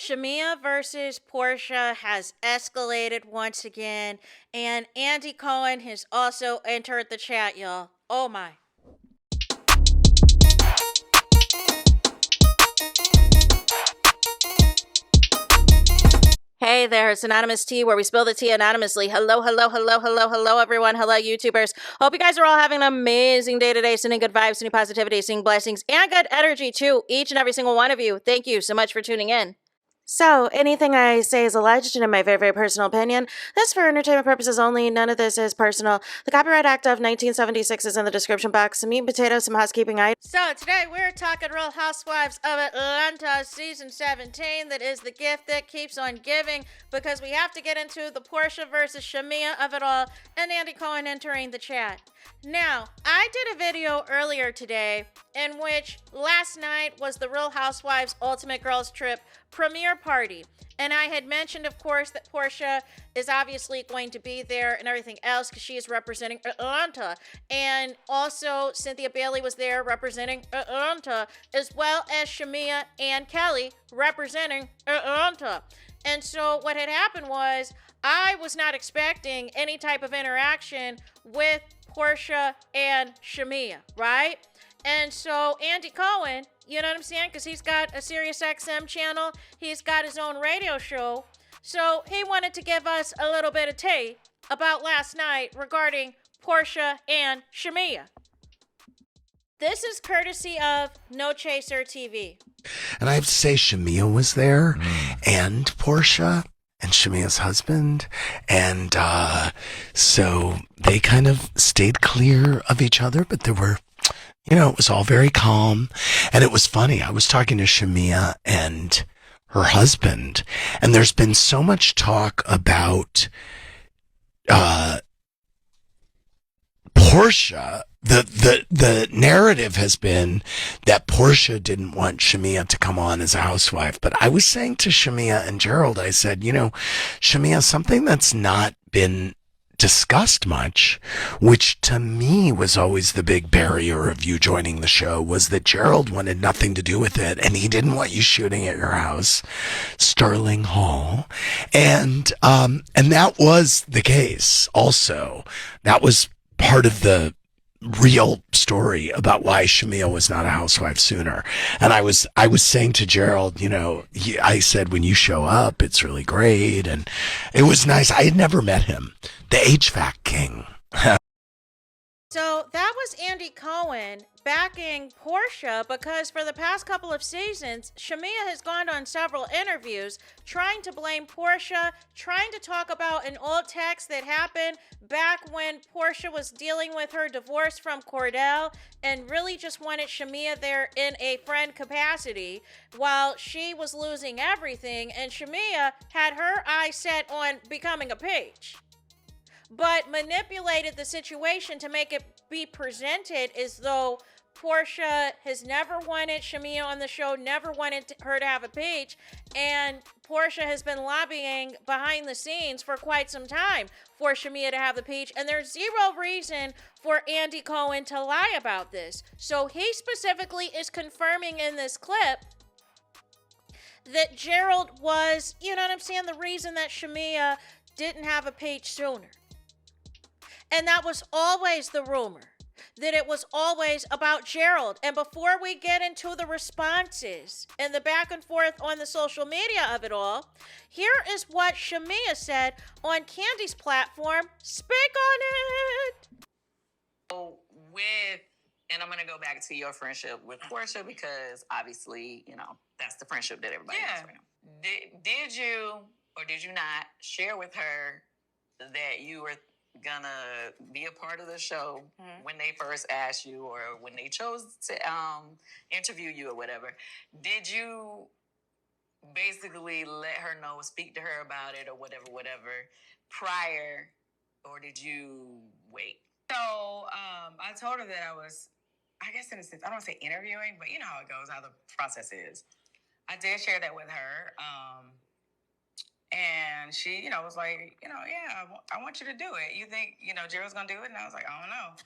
SHAMEA versus PORSHA has escalated once again, and Andy Cohen has also entered the chat, y'all. Oh my. Hey there, it's Anonymous Tea, where we spill the tea anonymously. Hello, hello, hello, hello, hello, everyone. Hello, YouTubers. Hope you guys are all having an amazing day today, sending good vibes, sending positivity, sending blessings, and good energy to each and every single one of you. Thank you so much for tuning in. So, anything I say is alleged and in my very, very personal opinion. This for entertainment purposes only. None of this is personal. The Copyright Act of 1976 is in the description box. Some meat and potatoes, some housekeeping items. So, today we're talking Real Housewives of Atlanta Season 17. That is the gift that keeps on giving, because we have to get into the PORSHA versus SHAMEA of it all, and Andy Cohen entering the chat. Now, I did a video earlier today in which last night was the Real Housewives Ultimate Girls Trip premiere party. And I had mentioned, of course, that PORSHA is obviously going to be there and everything else because she is representing Atlanta. And also, Cynthia Bailey was there representing Atlanta, as well as SHAMEA and Kelly representing Atlanta. And so what had happened was I was not expecting any type of interaction with PORSHA and SHAMEA, right? And so Andy Cohen, you know what I'm saying? Because he's got a Sirius XM channel. He's got his own radio show. So he wanted to give us a little bit of tea about last night regarding PORSHA and SHAMEA. This is courtesy of No Chaser TV. And I have to say, SHAMEA was there, and PORSHA, and SHAMEA's husband. And so they kind of stayed clear of each other, but there were, it was all very calm. And it was funny. I was talking to SHAMEA and her husband, and there's been so much talk about PORSHA. The narrative has been that PORSHA didn't want SHAMEA to come on as a housewife. But I was saying to SHAMEA and Gerald, I said, SHAMEA, something that's not been discussed much, which to me was always the big barrier of you joining the show, was that Gerald wanted nothing to do with it, and he didn't want you shooting at your house, Sterling Hall. And that was the case also. That was part of the real story about why SHAMEA was not a housewife sooner. And I was saying to Gerald, I said, when you show up, it's really great. And it was nice. I had never met him, the HVAC king. So that was Andy Cohen backing PORSHA, because for the past couple of seasons, SHAMEA has gone on several interviews trying to blame PORSHA, trying to talk about an old text that happened back when PORSHA was dealing with her divorce from Cordell, and really just wanted SHAMEA there in a friend capacity while she was losing everything, and SHAMEA had her eyes set on becoming a page, but manipulated the situation to make it be presented as though PORSHA has never wanted SHAMEA on the show, never wanted her to have a page, and PORSHA has been lobbying behind the scenes for quite some time for SHAMEA to have the page, and there's zero reason for Andy Cohen to lie about this. So he specifically is confirming in this clip that Gerald was, the reason that SHAMEA didn't have a page sooner. And that was always the rumor, that it was always about Gerald. And before we get into the responses and the back and forth on the social media of it all, here is what SHAMEA said on Candy's platform. Speak on it. And I'm going to go back to your friendship with PORSHA, because obviously, that's the friendship that everybody has right now. Did you or did you not share with her that you were gonna be a part of the show when they first asked you, or when they chose to interview you or whatever? Did you basically let her know, speak to her about it or whatever prior, or did you wait? So I told her that I was, I guess in a sense, I don't want to say interviewing, but you know how it goes, how the process is. I did share that with her. And she, was like, yeah, I want you to do it. You think, Gerald's going to do it? And I was like, I don't know.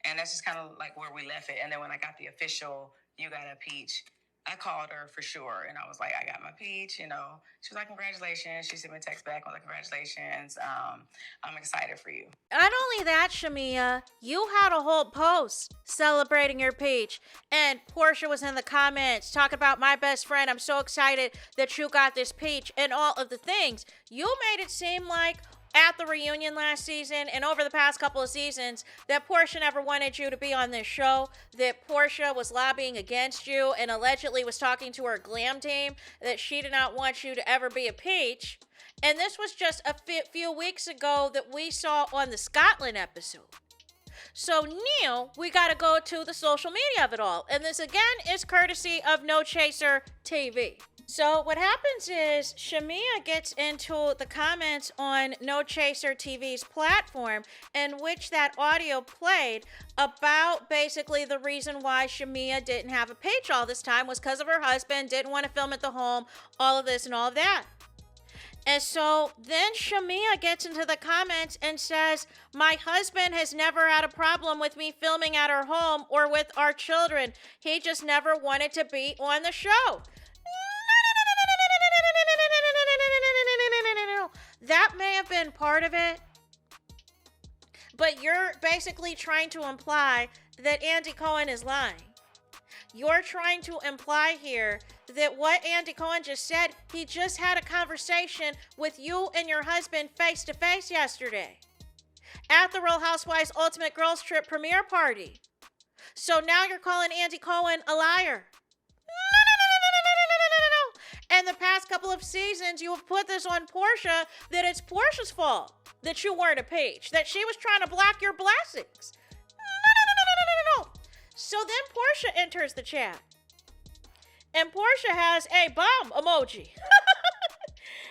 And that's just kind of like where we left it. And then when I got the official, you got a peach, I called her for sure, and I was like, I got my peach, you know. She was like, congratulations. She sent me a text back. I was like, congratulations. I'm excited for you. Not only that, Shamea, you had a whole post celebrating your peach, and Porsha was in the comments talking about my best friend. I'm so excited that you got this peach and all of the things. You made it seem like at the reunion last season and over the past couple of seasons that Porsha never wanted you to be on this show, that Porsha was lobbying against you and allegedly was talking to her glam team that she did not want you to ever be a peach. And this was just a few weeks ago that we saw on the Scotland episode. So Neil, we got to go to the social media of it all. And this again is courtesy of No Chaser TV. So what happens is Shamea gets into the comments on No Chaser TV's platform in which that audio played about basically the reason why Shamea didn't have a peach all this time was because of her husband, didn't want to film at the home, all of this and all of that. And so then Shamea gets into the comments and says, my husband has never had a problem with me filming at our home or with our children. He just never wanted to be on the show. That may have been part of it, but you're basically trying to imply that Andy Cohen is lying. You're trying to imply here that what Andy Cohen just said, he just had a conversation with you and your husband face to face yesterday at the Real Housewives Ultimate Girls Trip premiere party. So now you're calling Andy Cohen a liar. And the past couple of seasons, you have put this on Porsha, that it's Porsha's fault that you weren't a peach, that she was trying to block your blessings. No. So then Porsha enters the chat. And Porsha has a bomb emoji.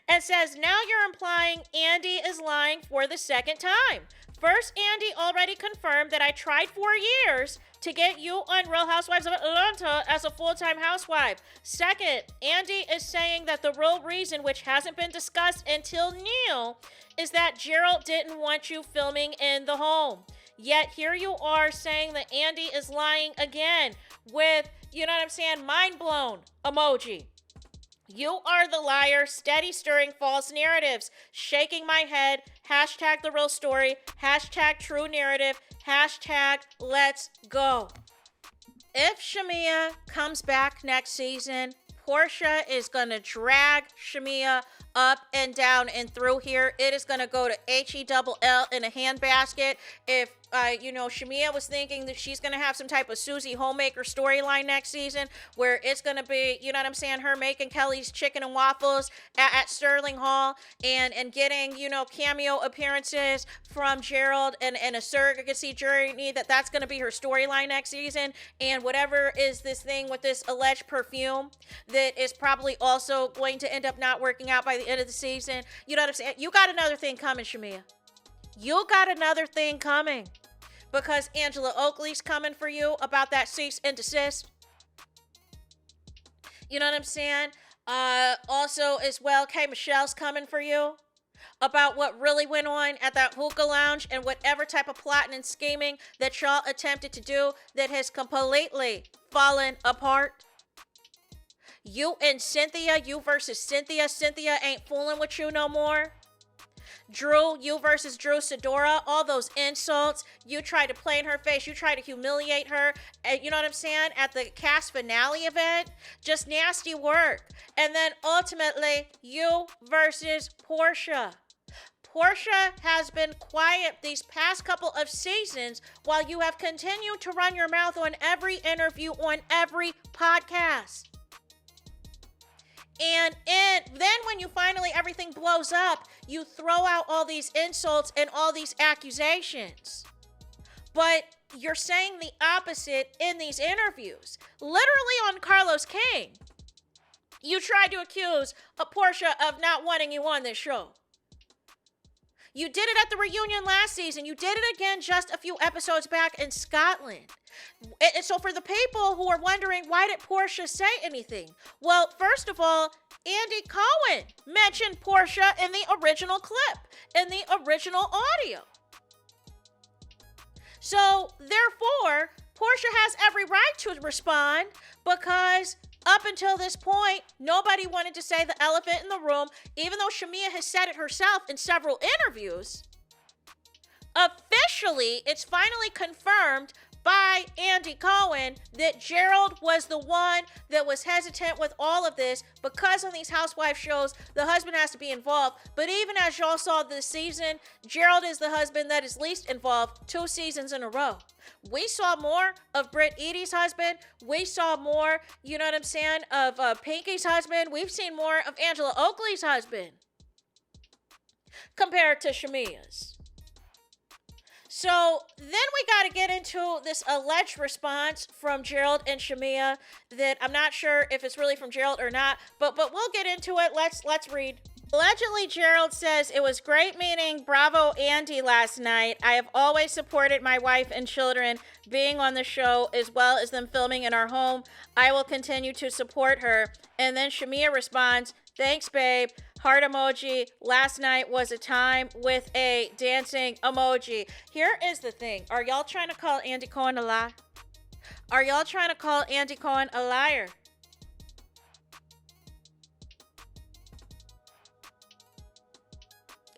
And says, now you're implying Andy is lying for the second time. First, Andy already confirmed that I tried for years to get you on Real Housewives of Atlanta as a full-time housewife. Second, Andy is saying that the real reason, which hasn't been discussed until now, is that Gerald didn't want you filming in the home. Yet here you are saying that Andy is lying again with, you know what I'm saying, mind blown emoji. You are the liar, steady stirring false narratives, shaking my head, hashtag the real story, hashtag true narrative, hashtag let's go. If Shamea comes back next season, Porsha is going to drag Shamea up and down and through here. It is going to go to HELL in a handbasket. If, Shamea was thinking that she's going to have some type of Susie Homemaker storyline next season where it's going to be, you know what I'm saying, her making Kelly's chicken and waffles at Sterling Hall and getting, cameo appearances from Gerald and a surrogacy journey, that's going to be her storyline next season. And whatever is this thing with this alleged perfume that is probably also going to end up not working out by the end of the season. You know what I'm saying? You got another thing coming, Shamea. You got another thing coming because Angela Oakley's coming for you about that cease and desist. You know what I'm saying? Also, as well, K. Michelle's coming for you about what really went on at that hookah lounge and whatever type of plotting and scheming that y'all attempted to do that has completely fallen apart. You and Cynthia, you versus Cynthia. Cynthia ain't fooling with you no more. Drew, you versus Drew Sidora, all those insults. You tried to play in her face. You tried to humiliate her. You know what I'm saying? At the cast finale event. Just nasty work. And then ultimately, you versus Porsha. Porsha has been quiet these past couple of seasons while you have continued to run your mouth on every interview, on every podcast. And then when you finally, everything blows up, you throw out all these insults and all these accusations. But you're saying the opposite in these interviews. Literally on Carlos King, you tried to accuse Porsha of not wanting you on this show. You did it at the reunion last season. You did it again just a few episodes back in Scotland. And so for the people who are wondering, why did Porsha say anything? Well, first of all, Andy Cohen mentioned Porsha in the original clip, in the original audio. So therefore, Porsha has every right to respond because Up until this point, nobody wanted to say the elephant in the room, even though Shamea has said it herself in several interviews. Officially, it's finally confirmed by Andy Cohen that Gerald was the one that was hesitant with all of this because on these housewife shows, the husband has to be involved. But even as y'all saw this season, Gerald is the husband that is least involved 2 seasons in a row. We saw more of Britt Edie's husband. We saw more, you know what I'm saying, of Pinky's husband. We've seen more of Angela Oakley's husband compared to Shamea's. So then we got to get into this alleged response from Gerald and Shamea that I'm not sure if it's really from Gerald or not, but we'll get into it. Let's read. Allegedly, Gerald says, "It was great meeting Bravo Andy last night. I have always supported my wife and children being on the show as well as them filming in our home. I will continue to support her." And then Shamea responds, "Thanks, babe. Heart emoji. Last night was a time," with a dancing emoji. Here is the thing. Are y'all trying to call Andy Cohen a lie? Are y'all trying to call Andy Cohen a liar?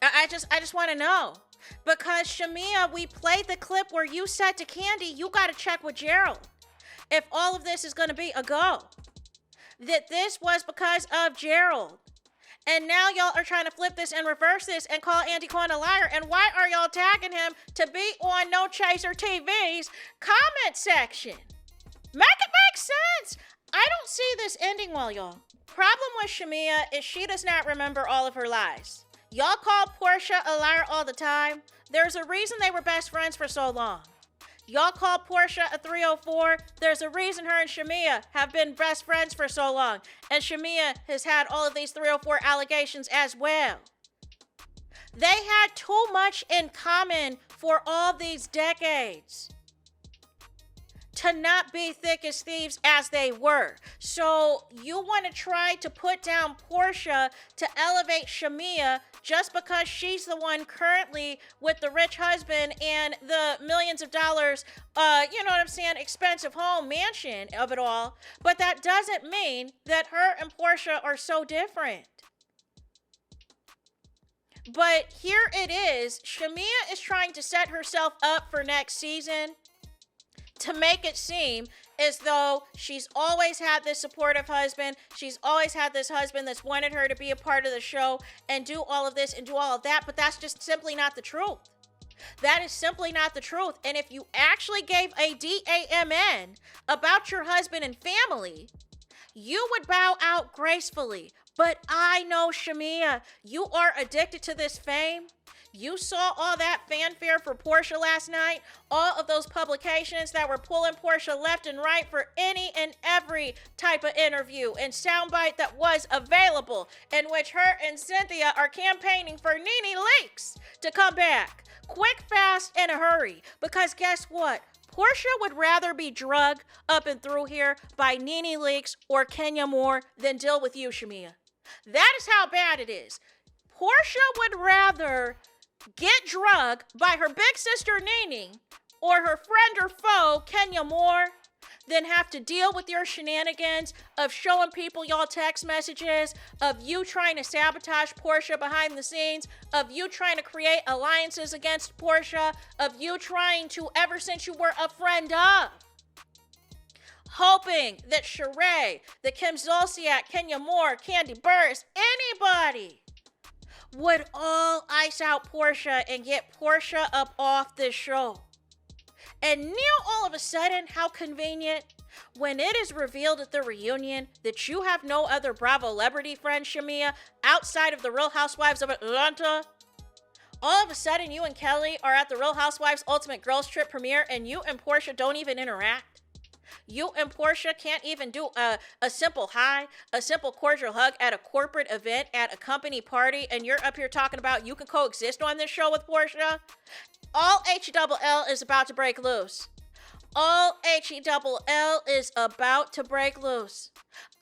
I just want to know. Because Shamea, we played the clip where you said to Candy, you got to check with Gerald if all of this is going to be a go. That this was because of Gerald. And now y'all are trying to flip this and reverse this and call Andy Cohen a liar. And why are y'all tagging him to be on No Chaser TV's comment section? Make it make sense. I don't see this ending well, y'all. Problem with Shamea is she does not remember all of her lies. Y'all call PORSHA a liar all the time. There's a reason they were best friends for so long. Y'all call PORSHA a 304. There's a reason her and Shamea have been best friends for so long. And Shamea has had all of these 304 allegations as well. They had too much in common for all these decades to not be thick as thieves as they were. So you want to try to put down PORSHA to elevate Shamea just because she's the one currently with the rich husband and the millions of dollars, you know what I'm saying, expensive home mansion of it all. But that doesn't mean that her and PORSHA are so different. But here it is. Shamea is trying to set herself up for next season to make it seem as though she's always had this supportive husband. She's always had this husband that's wanted her to be a part of the show and do all of this and do all of that. But that's just simply not the truth. That is simply not the truth. And if you actually gave a DAMN about your husband and family, you would bow out gracefully. But I know, Shamea, you are addicted to this fame. You saw all that fanfare for PORSHA last night, all of those publications that were pulling PORSHA left and right for any and every type of interview and soundbite that was available, in which her and Cynthia are campaigning for Nene Leakes to come back quick, fast, in a hurry. Because guess what? PORSHA would rather be drugged up and through here by Nene Leakes or Kenya Moore than deal with you, Shamea. That is how bad it is. PORSHA would rather get drugged by her big sister Nene or her friend or foe Kenya Moore than have to deal with your shenanigans of showing people y'all text messages, of you trying to sabotage PORSHA behind the scenes, of you trying to create alliances against PORSHA, of you trying to, ever since you were a friend of, hoping that Sheree, that Kim Zolciak, Kenya Moore, Candy Burris, anybody would all ice out PORSHA and get PORSHA up off this show. And now all of a sudden, how convenient, when it is revealed at the reunion that you have no other Bravo celebrity friend, Shamea, outside of the Real Housewives of Atlanta, all of a sudden you and Kelly are at the Real Housewives Ultimate Girls Trip premiere and you and PORSHA don't even interact. You and PORSHA can't even do a simple hi, a simple cordial hug at a corporate event, at a company party, and you're up here talking about you can coexist on this show with PORSHA. All HLL is about to break loose. all HELL is about to break loose.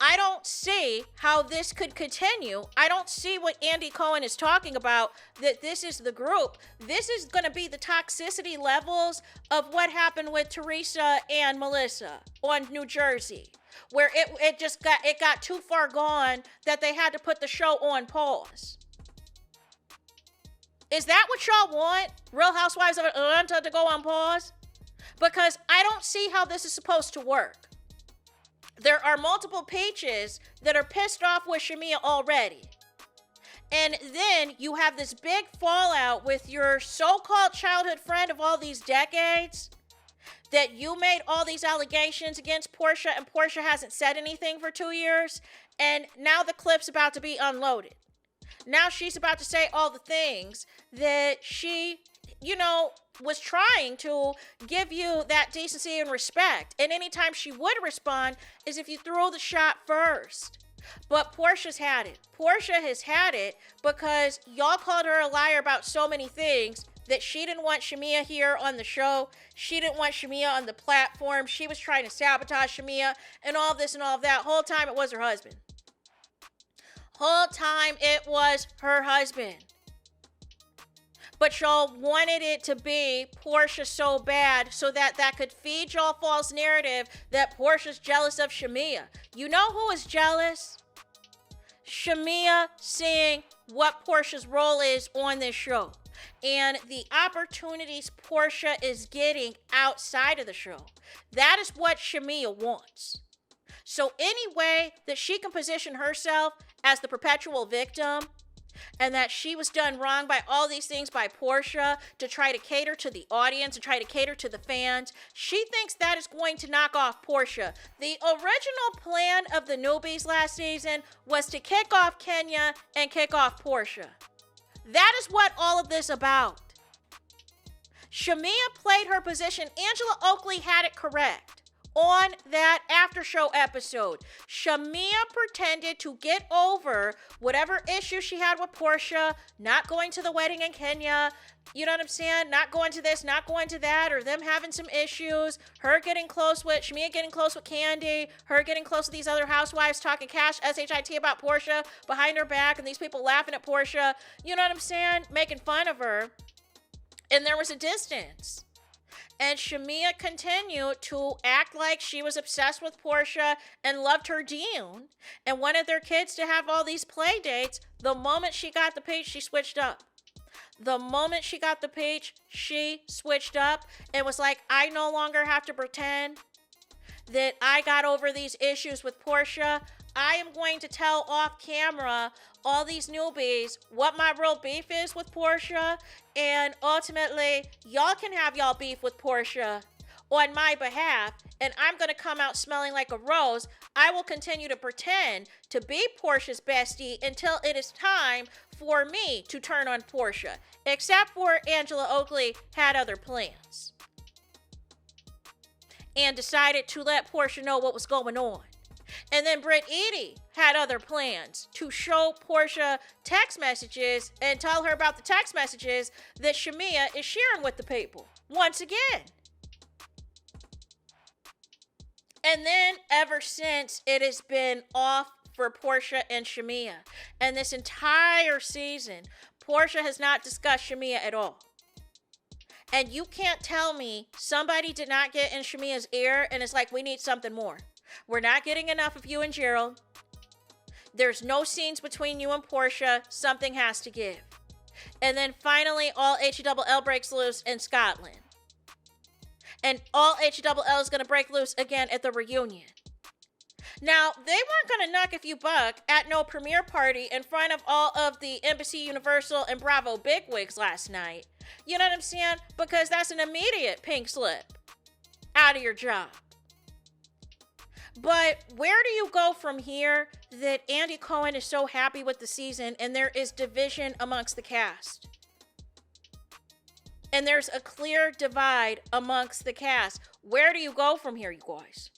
I don't see how this could continue. I don't see what Andy Cohen is talking about, that this is the group. This is going to be the toxicity levels of what happened with Teresa and Melissa on New Jersey, where it got too far gone that they had to put the show on pause. Is that what y'all want? Real Housewives of Atlanta to go on pause? Because I don't see how this is supposed to work. There are multiple peaches that are pissed off with Shamea already. And then you have this big fallout with your so-called childhood friend of all these decades, that you made all these allegations against Porsha, and Porsha hasn't said anything for 2 years, and now the clip's about to be unloaded. Now she's about to say all the things that she, was trying to give you that decency and respect. And anytime she would respond is if you throw the shot first. But Porsha's had it. Porsha has had it because y'all called her a liar about so many things, that she didn't want Shamea here on the show. She didn't want Shamea on the platform. She was trying to sabotage Shamea and all this and all of that. Whole time it was her husband. Whole time it was her husband. But y'all wanted it to be Porsha so bad so that could feed y'all false narrative that Porsha's jealous of Shamea. You know who is jealous? Shamea seeing what Porsha's role is on this show and the opportunities Porsha is getting outside of the show. That is what Shamea wants. So any way that she can position herself as the perpetual victim, and that she was done wrong by all these things by Porsha to try to cater to the audience and try to cater to the fans, she thinks that is going to knock off Porsha. The original plan of the newbies last season was to kick off Kenya and kick off Porsha. That is what all of this about. Shamea played her position. Angela Oakley had it correct. On that after show episode, Shamea pretended to get over whatever issue she had with Porsha, not going to the wedding in Kenya, you know what I'm saying? Not going to this, not going to that, or them having some issues, her getting close with, Shamea getting close with Candy, her getting close with these other housewives, talking cash, SHIT about Porsha behind her back, and these people laughing at Porsha, you know what I'm saying? Making fun of her. And there was a distance. And Shamea continued to act like she was obsessed with Porsha and loved her Dean and wanted their kids to have all these play dates. The moment she got the peach, she switched up. The moment she got the peach, she switched up and was like, I no longer have to pretend that I got over these issues with Porsha. I am going to tell off camera all these newbies what my real beef is with Porsha, and ultimately y'all can have y'all beef with Porsha on my behalf, and I'm going to come out smelling like a rose. I will continue to pretend to be Porsha's bestie until it is time for me to turn on Porsha, except for Angela Oakley had other plans and decided to let Porsha know what was going on. And then Britt Eady had other plans to show Porsha text messages and tell her about the text messages that Shamea is sharing with the people once again. And then ever since, it has been off for Porsha and Shamea. And this entire season, Porsha has not discussed Shamea at all. And you can't tell me somebody did not get in Shamea's ear and it's like, we need something more. We're not getting enough of you and Gerald. There's no scenes between you and Porsha. Something has to give. And then finally, all HELL breaks loose in Scotland. And all HELL is going to break loose again at the reunion. Now, they weren't going to knock a few buck at no premiere party in front of all of the Embassy Universal and Bravo bigwigs last night. You know what I'm saying? Because that's an immediate pink slip out of your job. But where do you go from here that Andy Cohen is so happy with the season and there is division amongst the cast? And there's a clear divide amongst the cast. Where do you go from here, you guys?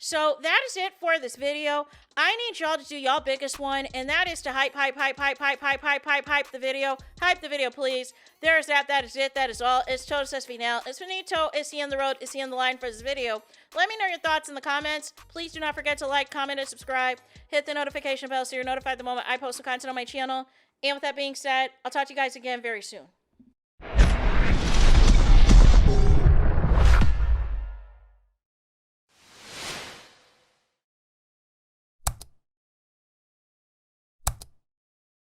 So that is it for this video. I need y'all to do y'all biggest one, and that is to hype the video. Hype the video, please. There is that. That is it. That is all. It's Toto says now. It's Finito. Is he on the road? Is he on the line for this video? Let me know your thoughts in the comments. Please do not forget to like, comment, and subscribe. Hit the notification bell so you're notified the moment I post the content on my channel. And with that being said, I'll talk to you guys again very soon.